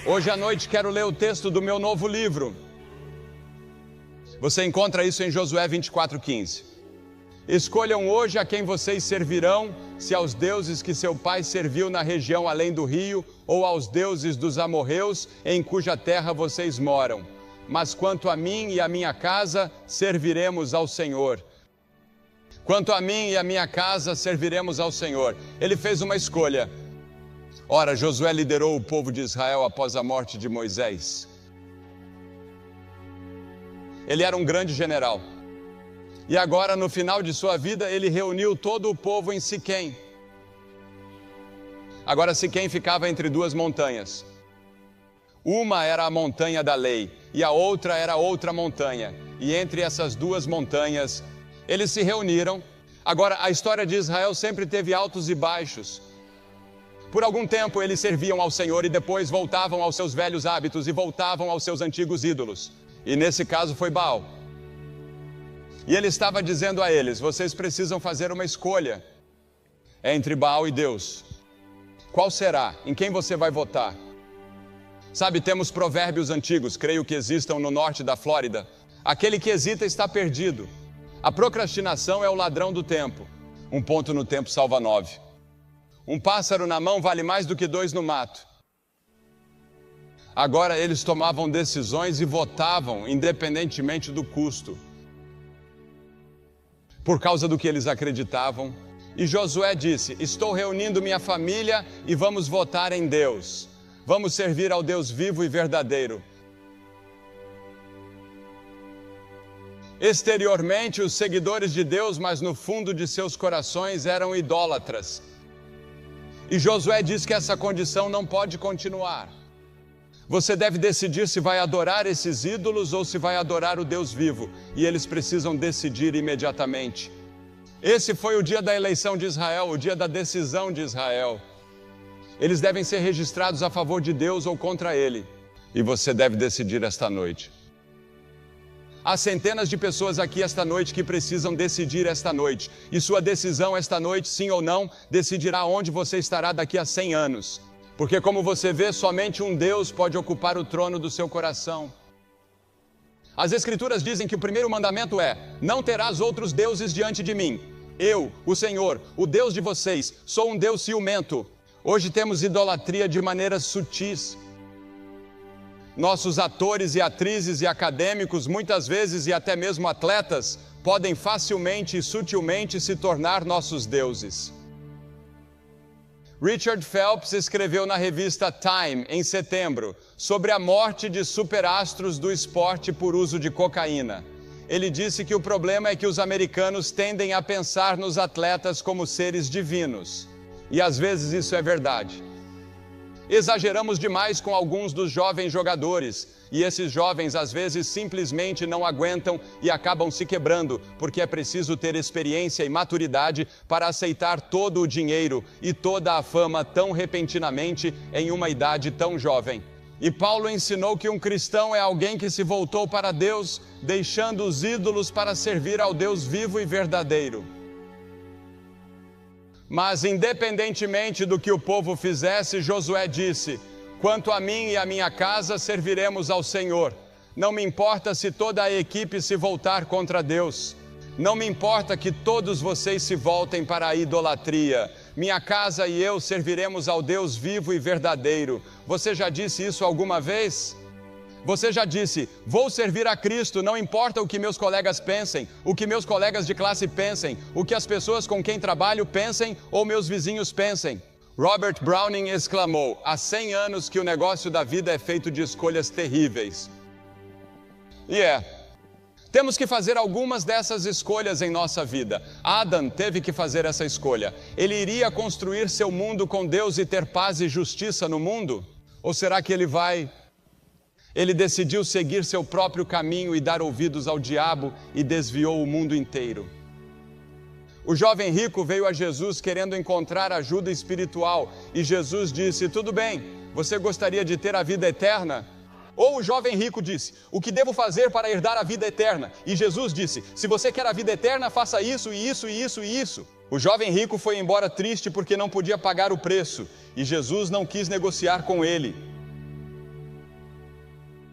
Hoje à noite quero ler o texto do meu novo livro. Você encontra isso em Josué 24:15. Escolham hoje a quem vocês servirão, se aos deuses que seu pai serviu na região além do rio, ou aos deuses dos amorreus, em cuja terra vocês moram. Mas quanto a mim e a minha casa, serviremos ao Senhor. Quanto a mim e a minha casa, serviremos ao Senhor. Ele fez uma escolha. Ora, Josué liderou o povo de Israel após a morte de Moisés. Ele era um grande general. E agora, no final de sua vida, ele reuniu todo o povo em Siquém. Agora, Siquém ficava entre duas montanhas. Uma era a montanha da lei e a outra era outra montanha. E entre essas duas montanhas, eles se reuniram. Agora, a história de Israel sempre teve altos e baixos. Por algum tempo, eles serviam ao Senhor e depois voltavam aos seus velhos hábitos e voltavam aos seus antigos ídolos. E nesse caso foi Baal. E ele estava dizendo a eles: vocês precisam fazer uma escolha entre Baal e Deus. Qual será? Em quem você vai votar? Sabe, temos provérbios antigos, creio que existam no norte da Flórida. Aquele que hesita está perdido. A procrastinação é o ladrão do tempo. Um ponto no tempo salva 9. Um pássaro na mão vale mais do que 2 no mato. Agora eles tomavam decisões e votavam independentemente do custo, por causa do que eles acreditavam. E Josué disse: estou reunindo minha família e vamos votar em Deus. Vamos servir ao Deus vivo e verdadeiro. Exteriormente, os seguidores de Deus, mas no fundo de seus corações eram idólatras. E Josué diz que essa condição não pode continuar. Você deve decidir se vai adorar esses ídolos ou se vai adorar o Deus vivo. E eles precisam decidir imediatamente. Esse foi o dia da eleição de Israel, o dia da decisão de Israel. Eles devem ser registrados a favor de Deus ou contra Ele. E você deve decidir esta noite. Há centenas de pessoas aqui esta noite que precisam decidir esta noite. E sua decisão esta noite, sim ou não, decidirá onde você estará daqui a 100 anos. Porque, como você vê, somente um Deus pode ocupar o trono do seu coração. As Escrituras dizem que o primeiro mandamento é: não terás outros deuses diante de mim. Eu, o Senhor, o Deus de vocês, sou um Deus ciumento. Hoje temos idolatria de maneiras sutis. Nossos atores e atrizes e acadêmicos, muitas vezes e até mesmo atletas, podem facilmente e sutilmente se tornar nossos deuses. Richard Phelps escreveu na revista Time, em setembro, sobre a morte de superastros do esporte por uso de cocaína. Ele disse que o problema é que os americanos tendem a pensar nos atletas como seres divinos. E às vezes isso é verdade. Exageramos demais com alguns dos jovens jogadores, e esses jovens às vezes simplesmente não aguentam e acabam se quebrando, porque é preciso ter experiência e maturidade para aceitar todo o dinheiro e toda a fama tão repentinamente em uma idade tão jovem. E Paulo ensinou que um cristão é alguém que se voltou para Deus, deixando os ídolos para servir ao Deus vivo e verdadeiro. Mas, independentemente do que o povo fizesse, Josué disse: quanto a mim e a minha casa, serviremos ao Senhor. Não me importa se toda a equipe se voltar contra Deus. Não me importa que todos vocês se voltem para a idolatria. Minha casa e eu serviremos ao Deus vivo e verdadeiro. Você já disse isso alguma vez? Você já disse: vou servir a Cristo, não importa o que meus colegas pensem, o que meus colegas de classe pensem, o que as pessoas com quem trabalho pensem ou meus vizinhos pensem. Robert Browning exclamou: há 100 anos que o negócio da vida é feito de escolhas terríveis. Temos que fazer algumas dessas escolhas em nossa vida. Adam teve que fazer essa escolha. Ele iria construir seu mundo com Deus e ter paz e justiça no mundo? Ou será que ele decidiu seguir seu próprio caminho e dar ouvidos ao diabo e desviou o mundo inteiro? O jovem rico veio a Jesus querendo encontrar ajuda espiritual e Jesus disse: tudo bem, você gostaria de ter a vida eterna? Ou o jovem rico disse: o que devo fazer para herdar a vida eterna? E Jesus disse: se você quer a vida eterna, faça isso e isso e isso e isso. O jovem rico foi embora triste porque não podia pagar o preço e Jesus não quis negociar com ele.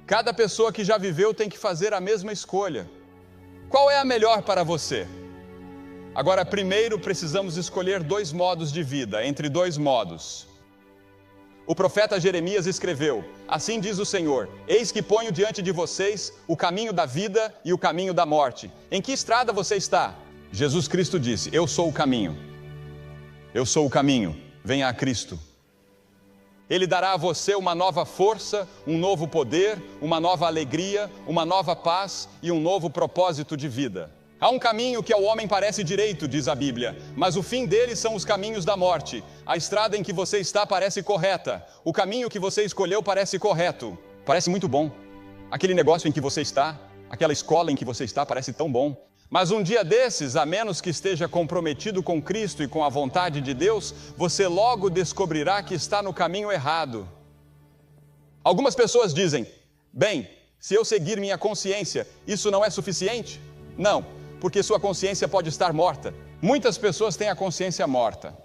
Cada pessoa que já viveu tem que fazer a mesma escolha. Qual é a melhor para você? Agora, primeiro precisamos escolher 2 modos de vida, entre 2 modos. O profeta Jeremias escreveu: assim diz o Senhor, eis que ponho diante de vocês o caminho da vida e o caminho da morte. Em que estrada você está? Jesus Cristo disse: eu sou o caminho. Eu sou o caminho, venha a Cristo. Ele dará a você uma nova força, um novo poder, uma nova alegria, uma nova paz e um novo propósito de vida. Há um caminho que ao homem parece direito, diz a Bíblia, mas o fim dele são os caminhos da morte. A estrada em que você está parece correta. O caminho que você escolheu parece correto. Parece muito bom. Aquele negócio em que você está, aquela escola em que você está parece tão bom. Mas um dia desses, a menos que esteja comprometido com Cristo e com a vontade de Deus, você logo descobrirá que está no caminho errado. Algumas pessoas dizem: bem, se eu seguir minha consciência, isso não é suficiente? Não, porque sua consciência pode estar morta. Muitas pessoas têm a consciência morta.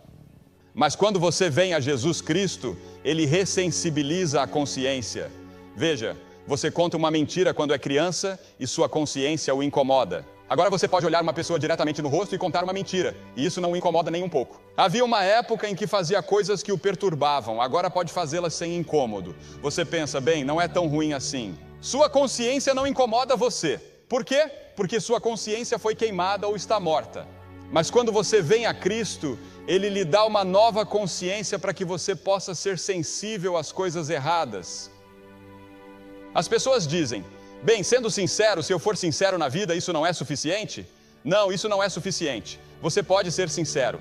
Mas quando você vem a Jesus Cristo, Ele ressensibiliza a consciência. Veja, você conta uma mentira quando é criança e sua consciência o incomoda. Agora você pode olhar uma pessoa diretamente no rosto e contar uma mentira, e isso não o incomoda nem um pouco. Havia uma época em que fazia coisas que o perturbavam, agora pode fazê-las sem incômodo. Você pensa, bem, não é tão ruim assim. Sua consciência não incomoda você. Por quê? Porque sua consciência foi queimada ou está morta. Mas quando você vem a Cristo, Ele lhe dá uma nova consciência para que você possa ser sensível às coisas erradas. As pessoas dizem: bem, sendo sincero, se eu for sincero na vida, isso não é suficiente? Não, isso não é suficiente. Você pode ser sincero.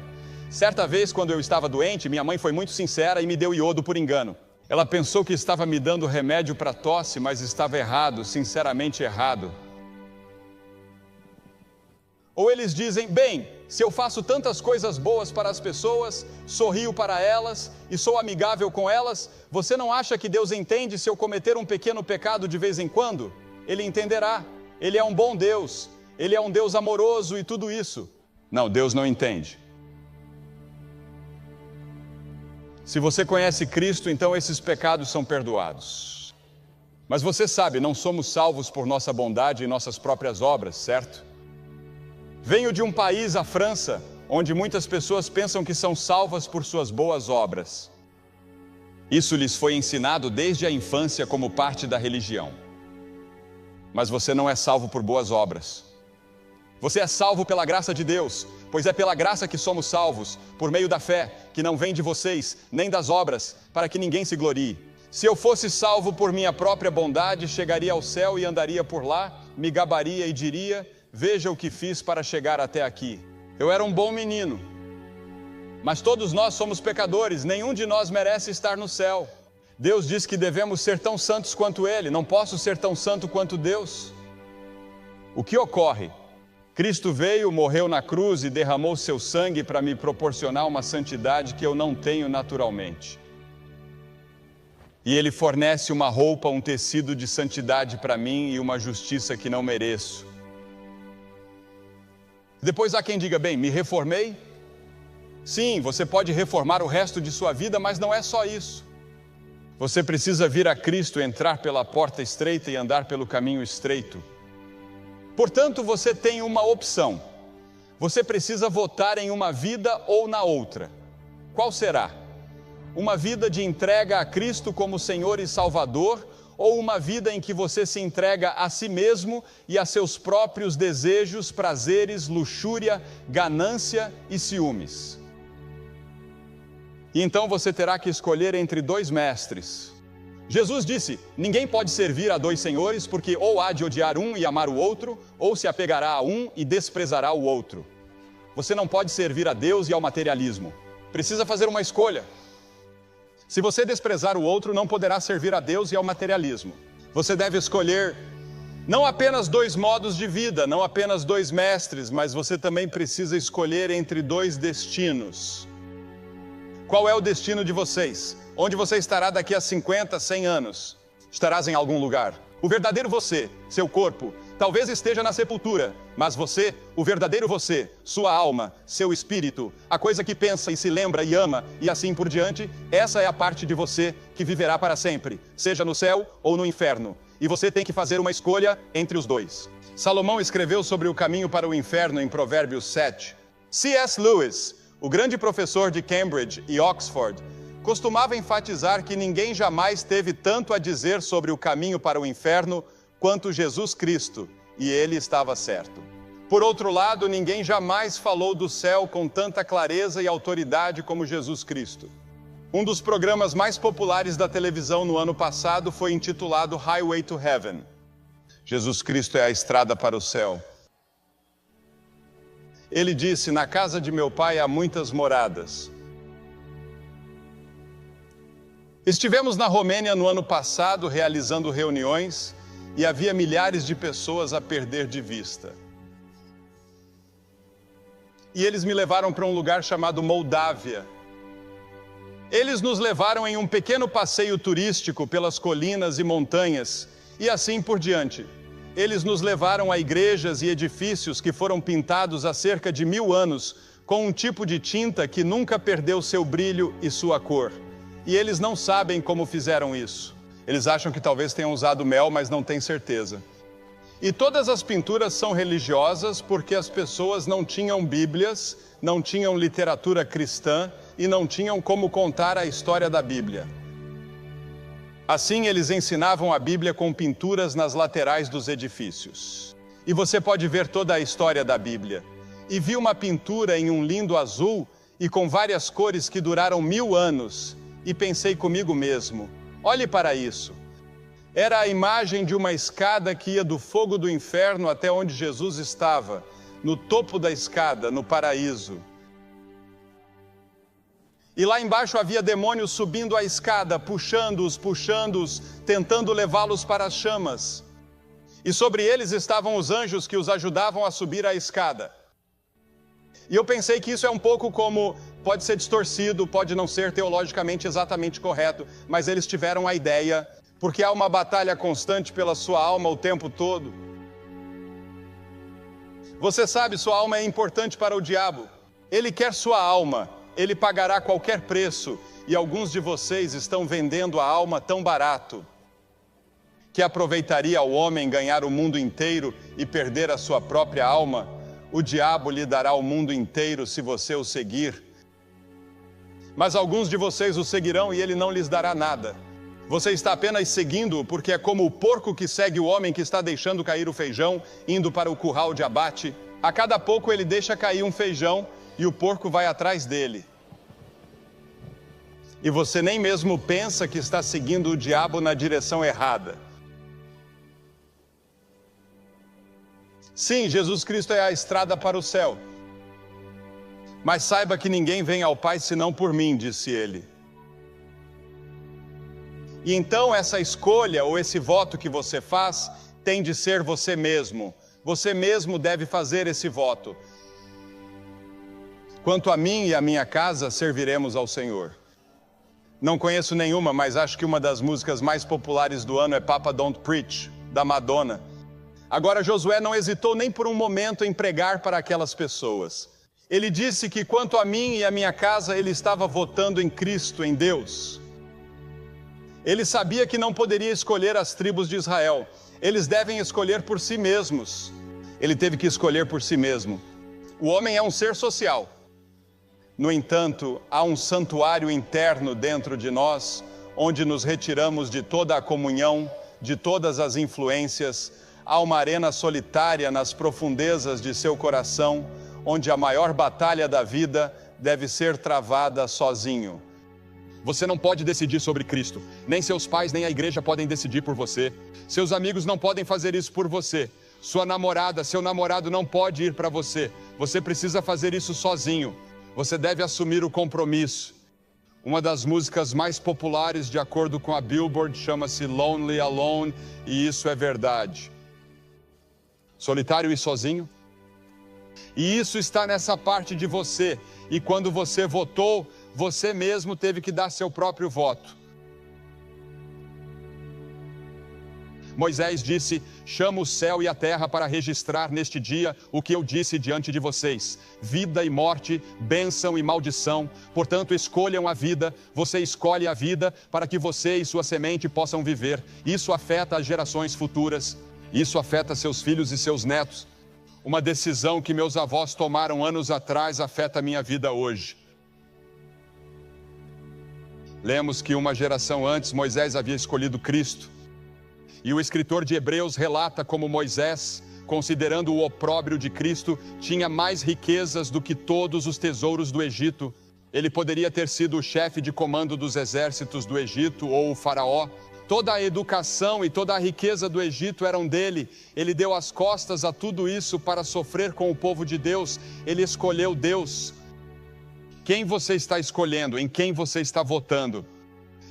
Certa vez, quando eu estava doente, minha mãe foi muito sincera e me deu iodo por engano. Ela pensou que estava me dando remédio para tosse, mas estava errado, sinceramente errado. Ou eles dizem: bem, se eu faço tantas coisas boas para as pessoas, sorrio para elas e sou amigável com elas, você não acha que Deus entende se eu cometer um pequeno pecado de vez em quando? Ele entenderá. Ele é um bom Deus. Ele é um Deus amoroso e tudo isso. Não, Deus não entende. Se você conhece Cristo, então esses pecados são perdoados. Mas você sabe, não somos salvos por nossa bondade e nossas próprias obras, certo? Venho de um país, a França, onde muitas pessoas pensam que são salvas por suas boas obras. Isso lhes foi ensinado desde a infância como parte da religião. Mas você não é salvo por boas obras. Você é salvo pela graça de Deus, pois é pela graça que somos salvos, por meio da fé, que não vem de vocês, nem das obras, para que ninguém se glorie. Se eu fosse salvo por minha própria bondade, chegaria ao céu e andaria por lá, me gabaria e diria: veja o que fiz para chegar até aqui. Eu era um bom menino. Mas todos nós somos pecadores, nenhum de nós merece estar no céu. Deus diz que devemos ser tão santos quanto Ele, não posso ser tão santo quanto Deus. O que ocorre? Cristo veio, morreu na cruz e derramou seu sangue para me proporcionar uma santidade que eu não tenho naturalmente. E Ele fornece uma roupa, um tecido de santidade para mim e uma justiça que não mereço. Depois há quem diga: bem, me reformei? Sim, você pode reformar o resto de sua vida, mas não é só isso. Você precisa vir a Cristo, entrar pela porta estreita e andar pelo caminho estreito. Portanto, você tem uma opção. Você precisa votar em uma vida ou na outra. Qual será? Uma vida de entrega a Cristo como Senhor e Salvador, ou uma vida em que você se entrega a si mesmo e a seus próprios desejos, prazeres, luxúria, ganância e ciúmes? E então você terá que escolher entre 2 mestres. Jesus disse: ninguém pode servir a 2 senhores, porque ou há de odiar um e amar o outro, ou se apegará a um e desprezará o outro. Você não pode servir a Deus e ao materialismo. Precisa fazer uma escolha. Se você desprezar o outro, não poderá servir a Deus e ao materialismo. Você deve escolher não apenas 2 modos de vida, não apenas 2 mestres, mas você também precisa escolher entre 2 destinos. Qual é o destino de vocês? Onde você estará daqui a 50, 100 anos? Estarás em algum lugar. O verdadeiro você, seu corpo, talvez esteja na sepultura, mas você, o verdadeiro você, sua alma, seu espírito, a coisa que pensa e se lembra e ama e assim por diante, essa é a parte de você que viverá para sempre, seja no céu ou no inferno. e você tem que fazer uma escolha entre os dois. Salomão escreveu sobre o caminho para o inferno em Provérbios 7. C.S. Lewis, o grande professor de Cambridge e Oxford, costumava enfatizar que ninguém jamais teve tanto a dizer sobre o caminho para o inferno quanto Jesus Cristo, e ele estava certo. Por outro lado, ninguém jamais falou do céu com tanta clareza e autoridade como Jesus Cristo. Um dos programas mais populares da televisão no ano passado foi intitulado Highway to Heaven. Jesus Cristo é a estrada para o céu. Ele disse: na casa de meu pai há muitas moradas. Estivemos na Romênia no ano passado realizando reuniões e havia milhares de pessoas a perder de vista. E eles me levaram para um lugar chamado Moldávia. Eles nos levaram em um pequeno passeio turístico pelas colinas e montanhas e assim por diante. Eles nos levaram a igrejas e edifícios que foram pintados há cerca de 1000 anos com um tipo de tinta que nunca perdeu seu brilho e sua cor. E eles não sabem como fizeram isso. Eles acham que talvez tenham usado mel, mas não têm certeza. E todas as pinturas são religiosas porque as pessoas não tinham Bíblias, não tinham literatura cristã e não tinham como contar a história da Bíblia. Assim, eles ensinavam a Bíblia com pinturas nas laterais dos edifícios. E você pode ver toda a história da Bíblia. E vi uma pintura em um lindo azul e com várias cores que duraram 1000 anos. E pensei comigo mesmo, olhe para isso. Era a imagem de uma escada que ia do fogo do inferno até onde Jesus estava, no topo da escada, no paraíso. E lá embaixo havia demônios subindo a escada, puxando-os, tentando levá-los para as chamas. E sobre eles estavam os anjos que os ajudavam a subir a escada. E eu pensei que isso é um pouco como, pode ser distorcido, pode não ser teologicamente exatamente correto, mas eles tiveram a ideia, porque há uma batalha constante pela sua alma o tempo todo. Você sabe, sua alma é importante para o diabo. Ele quer sua alma. Ele pagará qualquer preço, e alguns de vocês estão vendendo a alma tão barato, que aproveitaria ao homem ganhar o mundo inteiro e perder a sua própria alma. O diabo lhe dará o mundo inteiro se você o seguir. Mas alguns de vocês o seguirão e ele não lhes dará nada. Você está apenas seguindo-o porque é como o porco que segue o homem que está deixando cair o feijão, indo para o curral de abate. A cada pouco ele deixa cair um feijão e o porco vai atrás dele. E você nem mesmo pensa que está seguindo o diabo na direção errada. Sim, Jesus Cristo é a estrada para o céu. Mas saiba que ninguém vem ao Pai senão por mim, disse ele. E então essa escolha ou esse voto que você faz tem de ser você mesmo. Você mesmo deve fazer esse voto. Quanto a mim e a minha casa, serviremos ao Senhor. Não conheço nenhuma, mas acho que uma das músicas mais populares do ano é Papa Don't Preach, da Madonna. Agora, Josué não hesitou nem por um momento em pregar para aquelas pessoas. Ele disse que quanto a mim e a minha casa, ele estava votando em Cristo, em Deus. Ele sabia que não poderia escolher as tribos de Israel. Eles devem escolher por si mesmos. Ele teve que escolher por si mesmo. O homem é um ser social. No entanto, há um santuário interno dentro de nós, onde nos retiramos de toda a comunhão, de todas as influências. Há uma arena solitária nas profundezas de seu coração, onde a maior batalha da vida deve ser travada sozinho. Você não pode decidir sobre Cristo. Nem seus pais, nem a igreja podem decidir por você. Seus amigos não podem fazer isso por você. Sua namorada, seu namorado não pode ir para você. Você precisa fazer isso sozinho. Você deve assumir o compromisso. Uma das músicas mais populares, de acordo com a Billboard, chama-se Lonely Alone, e isso é verdade. Solitário e sozinho? E isso está nessa parte de você. E quando você votou, você mesmo teve que dar seu próprio voto. Moisés disse: chamo o céu e a terra para registrar neste dia o que eu disse diante de vocês. Vida e morte, bênção e maldição. Portanto, escolham a vida. Você escolhe a vida para que você e sua semente possam viver. Isso afeta as gerações futuras. Isso afeta seus filhos e seus netos. Uma decisão que meus avós tomaram anos atrás afeta a minha vida hoje. Lemos que uma geração antes, Moisés havia escolhido Cristo. E o escritor de Hebreus relata como Moisés, considerando o opróbrio de Cristo, tinha mais riquezas do que todos os tesouros do Egito. Ele poderia ter sido o chefe de comando dos exércitos do Egito ou o faraó. Toda a educação e toda a riqueza do Egito eram dele. Ele deu as costas a tudo isso para sofrer com o povo de Deus. Ele escolheu Deus. Quem você está escolhendo? Em quem você está votando?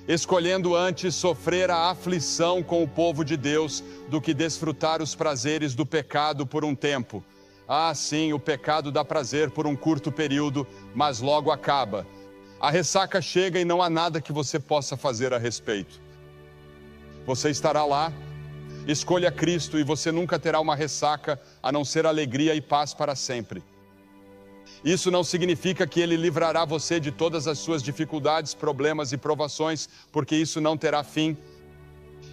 Escolhendo antes sofrer a aflição com o povo de Deus do que desfrutar os prazeres do pecado por um tempo. Ah, sim, o pecado dá prazer por um curto período, mas logo acaba. A ressaca chega e não há nada que você possa fazer a respeito. Você estará lá, escolha Cristo e você nunca terá uma ressaca, a não ser alegria e paz para sempre. Isso não significa que Ele livrará você de todas as suas dificuldades, problemas e provações, porque isso não terá fim,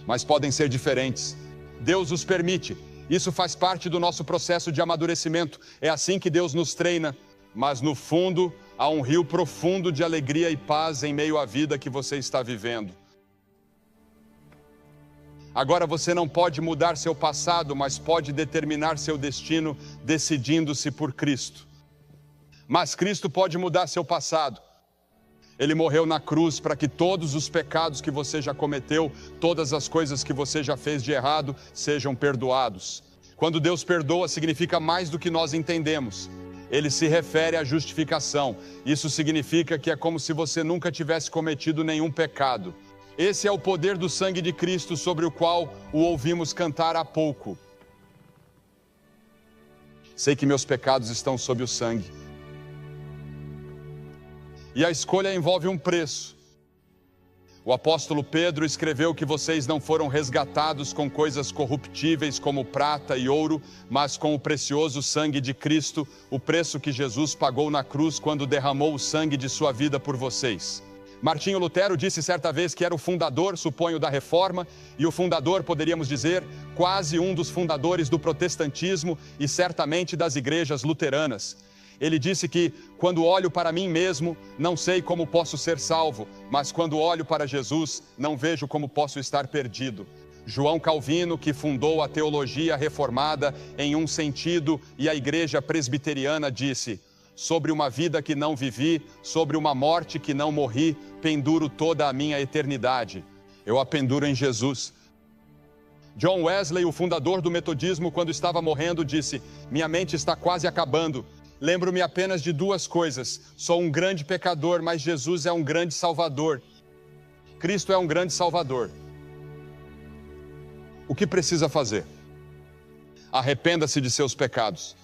mas podem ser diferentes. Deus os permite, isso faz parte do nosso processo de amadurecimento, é assim que Deus nos treina, mas no fundo há um rio profundo de alegria e paz em meio à vida que você está vivendo. Agora você não pode mudar seu passado, mas pode determinar seu destino decidindo-se por Cristo. Mas Cristo pode mudar seu passado. Ele morreu na cruz para que todos os pecados que você já cometeu, todas as coisas que você já fez de errado, sejam perdoados. Quando Deus perdoa, significa mais do que nós entendemos. Ele se refere à justificação. Isso significa que é como se você nunca tivesse cometido nenhum pecado. Esse é o poder do sangue de Cristo sobre o qual o ouvimos cantar há pouco. Sei que meus pecados estão sob o sangue. E a escolha envolve um preço. O apóstolo Pedro escreveu que vocês não foram resgatados com coisas corruptíveis como prata e ouro, mas com o precioso sangue de Cristo, o preço que Jesus pagou na cruz quando derramou o sangue de sua vida por vocês. Martinho Lutero disse certa vez que era o fundador, suponho, da Reforma, e o fundador, poderíamos dizer, quase um dos fundadores do protestantismo e certamente das igrejas luteranas. Ele disse que, quando olho para mim mesmo, não sei como posso ser salvo, mas quando olho para Jesus, não vejo como posso estar perdido. João Calvino, que fundou a teologia reformada em um sentido, e a igreja presbiteriana, disse: sobre uma vida que não vivi, sobre uma morte que não morri, penduro toda a minha eternidade. Eu a penduro em Jesus. John Wesley, o fundador do metodismo, quando estava morrendo, disse: minha mente está quase acabando. Lembro-me apenas de duas coisas. Sou um grande pecador, mas Jesus é um grande Salvador. Cristo é um grande Salvador. O que precisa fazer? Arrependa-se de seus pecados.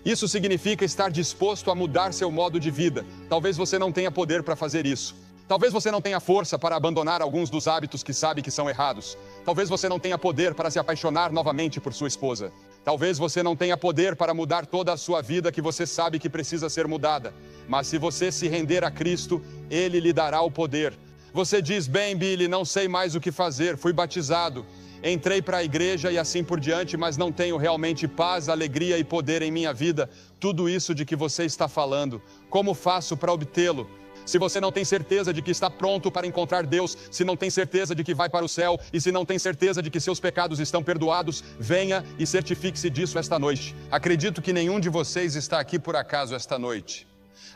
Isso significa estar disposto a mudar seu modo de vida. Talvez você não tenha poder para fazer isso. Talvez você não tenha força para abandonar alguns dos hábitos que sabe que são errados. Talvez você não tenha poder para se apaixonar novamente por sua esposa. Talvez você não tenha poder para mudar toda a sua vida que você sabe que precisa ser mudada. Mas se você se render a Cristo, Ele lhe dará o poder. Você diz: bem, Billy, não sei mais o que fazer, fui batizado, entrei para a igreja e assim por diante, mas não tenho realmente paz, alegria e poder em minha vida. Tudo isso de que você está falando, como faço para obtê-lo? Se você não tem certeza de que está pronto para encontrar Deus, se não tem certeza de que vai para o céu e se não tem certeza de que seus pecados estão perdoados, venha e certifique-se disso esta noite. Acredito que nenhum de vocês está aqui por acaso esta noite.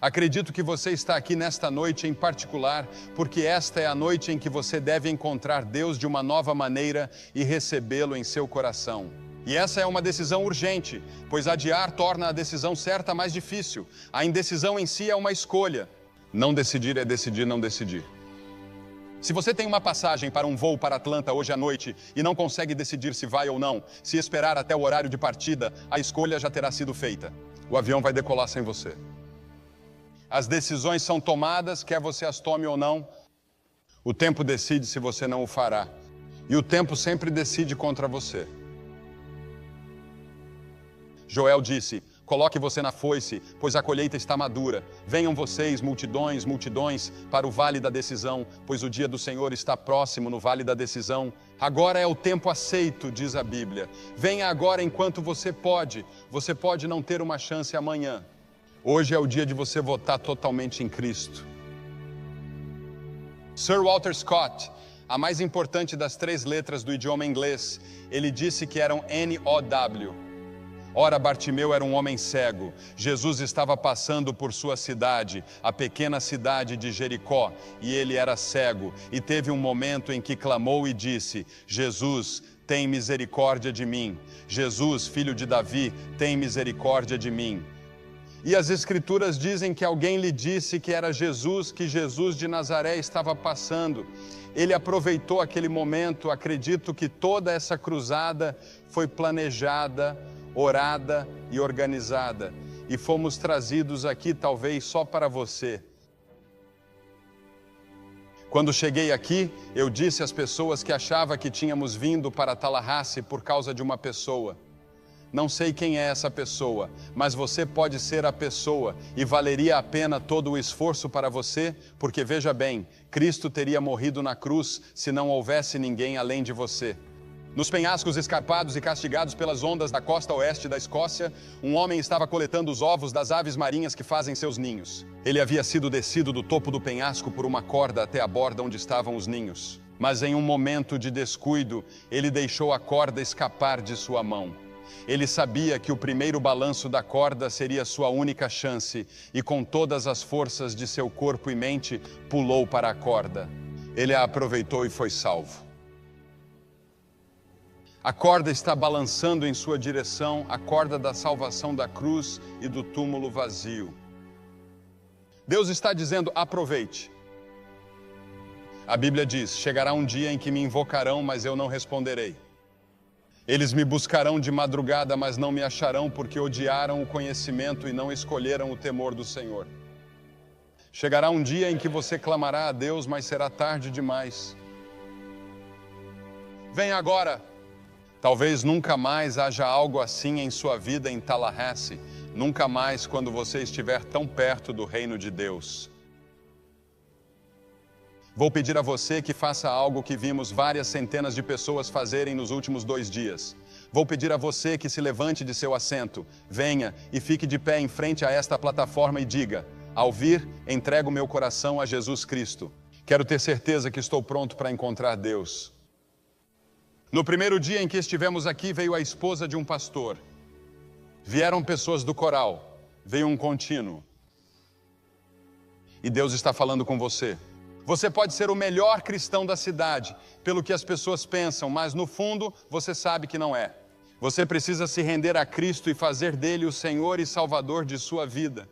Acredito que você está aqui nesta noite em particular, porque esta é a noite em que você deve encontrar Deus de uma nova maneira e recebê-lo em seu coração. E essa é uma decisão urgente, pois adiar torna a decisão certa mais difícil. A indecisão em si é uma escolha. Não decidir é decidir não decidir. Se você tem uma passagem para um voo para Atlanta hoje à noite e não consegue decidir se vai ou não, se esperar até o horário de partida, a escolha já terá sido feita. O avião vai decolar sem você. As decisões são tomadas, quer você as tome ou não. O tempo decide se você não o fará. E o tempo sempre decide contra você. Joel disse: coloque você na foice, pois a colheita está madura. Venham vocês, multidões, multidões, para o vale da decisão, pois o dia do Senhor está próximo no vale da decisão. Agora é o tempo aceito, diz a Bíblia. Venha agora enquanto você pode. Você pode não ter uma chance amanhã. Hoje é o dia de você votar totalmente em Cristo. Sir Walter Scott, a mais importante das 3 letras do idioma inglês, ele disse que eram N-O-W. Ora, Bartimeu era um homem cego. Jesus estava passando por sua cidade, a pequena cidade de Jericó, e ele era cego. E teve um momento em que clamou e disse: Jesus, tem misericórdia de mim. Jesus, filho de Davi, tem misericórdia de mim. E as Escrituras dizem que alguém lhe disse que era Jesus, que Jesus de Nazaré estava passando. Ele aproveitou aquele momento. Acredito que toda essa cruzada foi planejada, orada e organizada. E fomos trazidos aqui talvez só para você. Quando cheguei aqui, eu disse às pessoas que achava que tínhamos vindo para Tallahassee por causa de uma pessoa. Não sei quem é essa pessoa, mas você pode ser a pessoa e valeria a pena todo o esforço para você, porque veja bem, Cristo teria morrido na cruz se não houvesse ninguém além de você. Nos penhascos escarpados e castigados pelas ondas da costa oeste da Escócia, um homem estava coletando os ovos das aves marinhas que fazem seus ninhos. Ele havia sido descido do topo do penhasco por uma corda até a borda onde estavam os ninhos. Mas em um momento de descuido, ele deixou a corda escapar de sua mão. Ele sabia que o primeiro balanço da corda seria sua única chance e com todas as forças de seu corpo e mente, pulou para a corda. Ele a aproveitou e foi salvo. A corda está balançando em sua direção, a corda da salvação da cruz e do túmulo vazio. Deus está dizendo: aproveite. A Bíblia diz: chegará um dia em que me invocarão, mas eu não responderei. Eles me buscarão de madrugada, mas não me acharão, porque odiaram o conhecimento e não escolheram o temor do Senhor. Chegará um dia em que você clamará a Deus, mas será tarde demais. Vem agora. Talvez nunca mais haja algo assim em sua vida em Tallahassee. Nunca mais quando você estiver tão perto do reino de Deus. Vou pedir a você que faça algo que vimos várias centenas de pessoas fazerem nos últimos 2 dias. Vou pedir a você que se levante de seu assento, venha e fique de pé em frente a esta plataforma e diga: ao vir, entrego meu coração a Jesus Cristo. Quero ter certeza que estou pronto para encontrar Deus. No primeiro dia em que estivemos aqui, veio a esposa de um pastor. Vieram pessoas do coral, veio um contínuo. E Deus está falando com você. Você pode ser o melhor cristão da cidade, pelo que as pessoas pensam, mas no fundo você sabe que não é. Você precisa se render a Cristo e fazer dele o Senhor e Salvador de sua vida.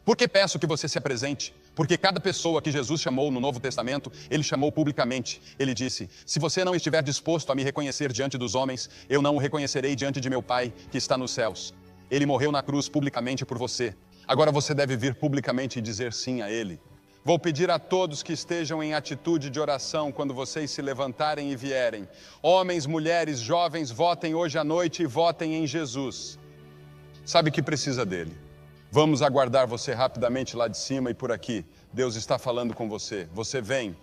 Por que peço que você se apresente? Porque cada pessoa que Jesus chamou no Novo Testamento, Ele chamou publicamente. Ele disse: se você não estiver disposto a me reconhecer diante dos homens, eu não o reconhecerei diante de meu Pai que está nos céus. Ele morreu na cruz publicamente por você. Agora você deve vir publicamente e dizer sim a Ele. Vou pedir a todos que estejam em atitude de oração quando vocês se levantarem e vierem. Homens, mulheres, jovens, votem hoje à noite e votem em Jesus. Sabe que precisa dele. Vamos aguardar você rapidamente lá de cima e por aqui. Deus está falando com você. Você vem.